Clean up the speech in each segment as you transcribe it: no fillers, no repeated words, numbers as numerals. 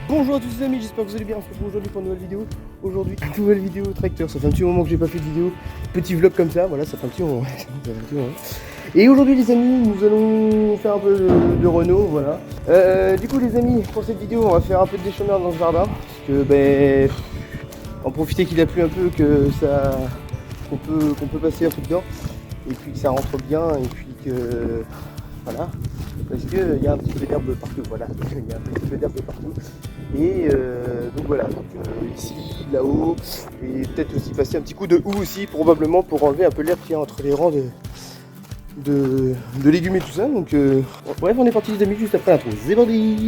Bonjour à tous les amis, j'espère que vous allez bien. On se retrouve aujourd'hui pour une nouvelle vidéo. Aujourd'hui, une nouvelle vidéo tracteur. Ça fait un petit moment que j'ai pas fait de vidéo. Petit vlog comme ça, voilà, ça fait un petit moment. Et aujourd'hui les amis, nous allons faire un peu de Renault, voilà. Du coup les amis, pour cette vidéo, on va faire un peu de déchômeur dans ce jardin. Parce que en profiter qu'il a plu un peu, que ça, qu'on peut passer un peu dedans. Et puis que ça rentre bien, et puis que voilà, parce qu'il y a un petit peu d'herbe partout, voilà, il y a un petit peu d'herbe partout. Et donc voilà, donc, ici, là-haut, et peut-être aussi passer un petit coup de houe aussi, probablement pour enlever un peu l'herbe qu'il y a entre les rangs de légumes et tout ça. Donc bref, on est parti les amis juste après l'intro. C'est parti.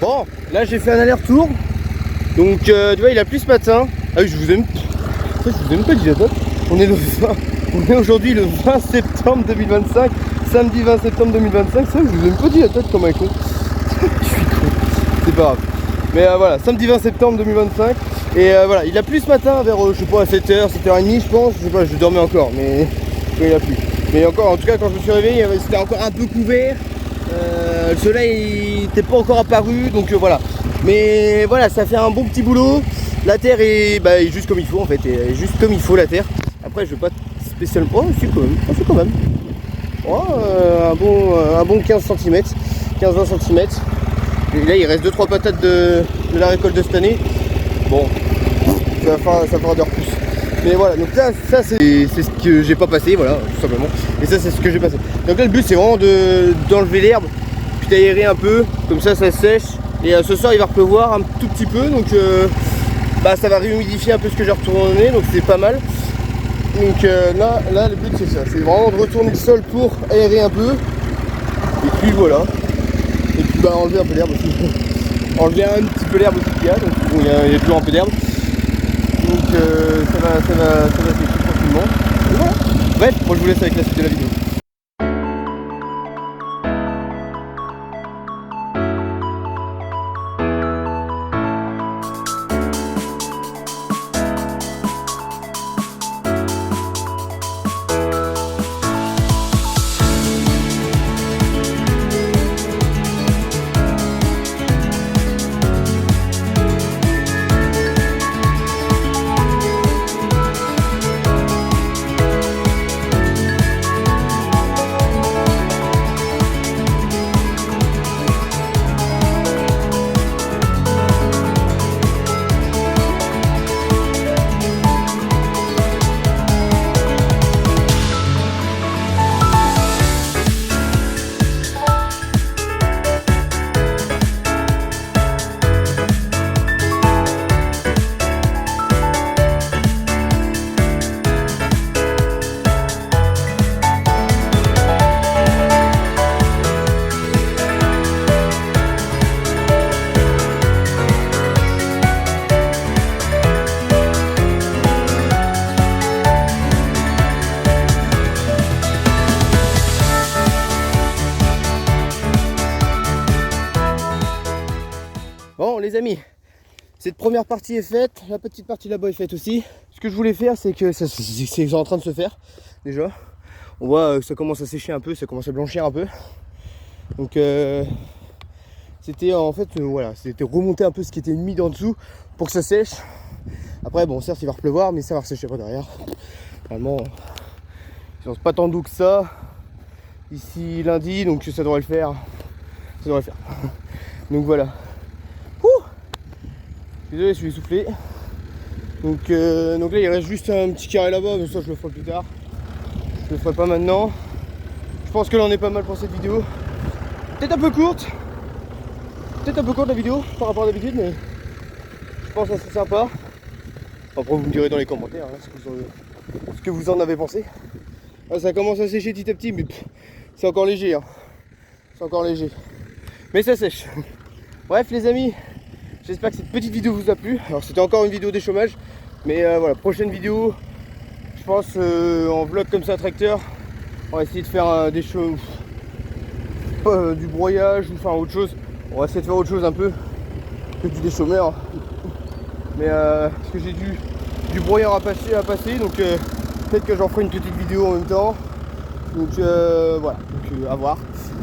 Bon, là j'ai fait un aller-retour. Donc tu vois, il a plu ce matin. Ah oui, je vous ai même pas dit la date. On est aujourd'hui le 20 septembre 2025. Samedi 20 septembre 2025. Ça, je vous ai même pas dit la date comme un con. Je suis con. C'est pas grave. Mais voilà, samedi 20 septembre 2025. Et voilà, il a plu ce matin vers, je sais pas, à 7h, 7h30 je pense. Je sais pas, je dormais encore, mais il a plu. Mais encore, en tout cas, quand je me suis réveillé, c'était encore un peu couvert. Le soleil n'était pas encore apparu, donc voilà. Mais voilà, ça fait un bon petit boulot. La terre est juste comme il faut en fait, est juste comme il faut la terre. Après je veux pas spécialement. Oh si quand même. Oh, un bon 15 cm, 15-20 cm. Et là il reste 2-3 patates de la récolte de cette année. Bon, ça fera de repousse. Mais voilà, donc là ça c'est ce que j'ai pas passé, voilà, tout simplement. Et ça c'est ce que j'ai passé. Donc là le but c'est vraiment d'enlever l'herbe, puis d'aérer un peu, comme ça sèche. Et ce soir il va pleuvoir un tout petit peu, donc ça va réhumidifier un peu ce que j'ai retourné, donc c'est pas mal. Donc là le but c'est ça, c'est vraiment de retourner le sol pour aérer un peu. Et puis voilà. Et puis enlever un peu l'herbe aussi. Enlever un petit peu l'herbe aussi qu'il y a, donc bon, il y a toujours un peu d'herbe. Donc ça va s'écrire pour tout le Bref, moi je vous laisse avec la suite de la vidéo. Bon les amis, cette première partie est faite, la petite partie là-bas est faite aussi. Ce que je voulais faire, c'est que c'est en train de se faire déjà. On voit que ça commence à sécher un peu, ça commence à blanchir un peu. Donc c'était en fait voilà, c'était remonter un peu ce qui était mis en dessous pour que ça sèche. Après bon, certes il va repleuvoir, mais ça va sécher pas derrière. Normalement, il lance pas tant d'eau que ça ici lundi, donc ça devrait le faire. Ça devrait le faire. Donc voilà. Désolé, je suis essoufflé. Donc là il reste juste un petit carré là-bas, mais ça je le ferai plus tard. Je le ferai pas maintenant. Je pense que là on est pas mal pour cette vidéo. Peut-être un peu courte. Peut-être un peu courte la vidéo par rapport à d'habitude, mais je pense assez sympa. Après vous me direz dans les commentaires hein, ce que vous en avez pensé. Là, ça commence à sécher petit à petit, mais c'est encore léger. Hein. C'est encore léger. Mais ça sèche. Bref les amis. J'espère que cette petite vidéo vous a plu. Alors c'était encore une vidéo des chômages, mais voilà, prochaine vidéo, je pense en vlog comme ça tracteur, on va essayer de faire des choses, du broyage ou enfin autre chose. On va essayer de faire autre chose un peu que du déchômeur. Mais parce que j'ai du broyeur à passer, donc peut-être que j'en ferai une petite vidéo en même temps. Donc voilà, donc, à voir.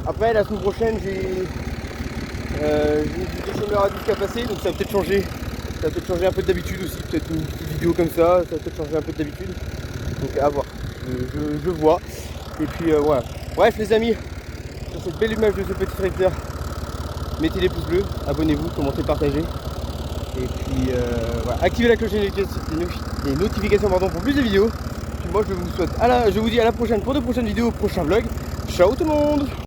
Après la semaine prochaine j'ai des chômeurs à disque à passer, donc ça va peut-être changer. Ça va peut-être changer un peu d'habitude aussi, peut-être une petite vidéo comme ça va peut-être changer un peu d'habitude. Donc à voir, je vois. Et puis voilà. Bref les amis, sur cette belle image de ce petit tracteur, mettez les pouces bleus, abonnez-vous, commentez, partagez. Et puis voilà, activez la cloche des notifications pardon, pour plus de vidéos. Puis moi je vous souhaite je vous dis à la prochaine pour de prochaines vidéos, prochain vlog. Ciao tout le monde!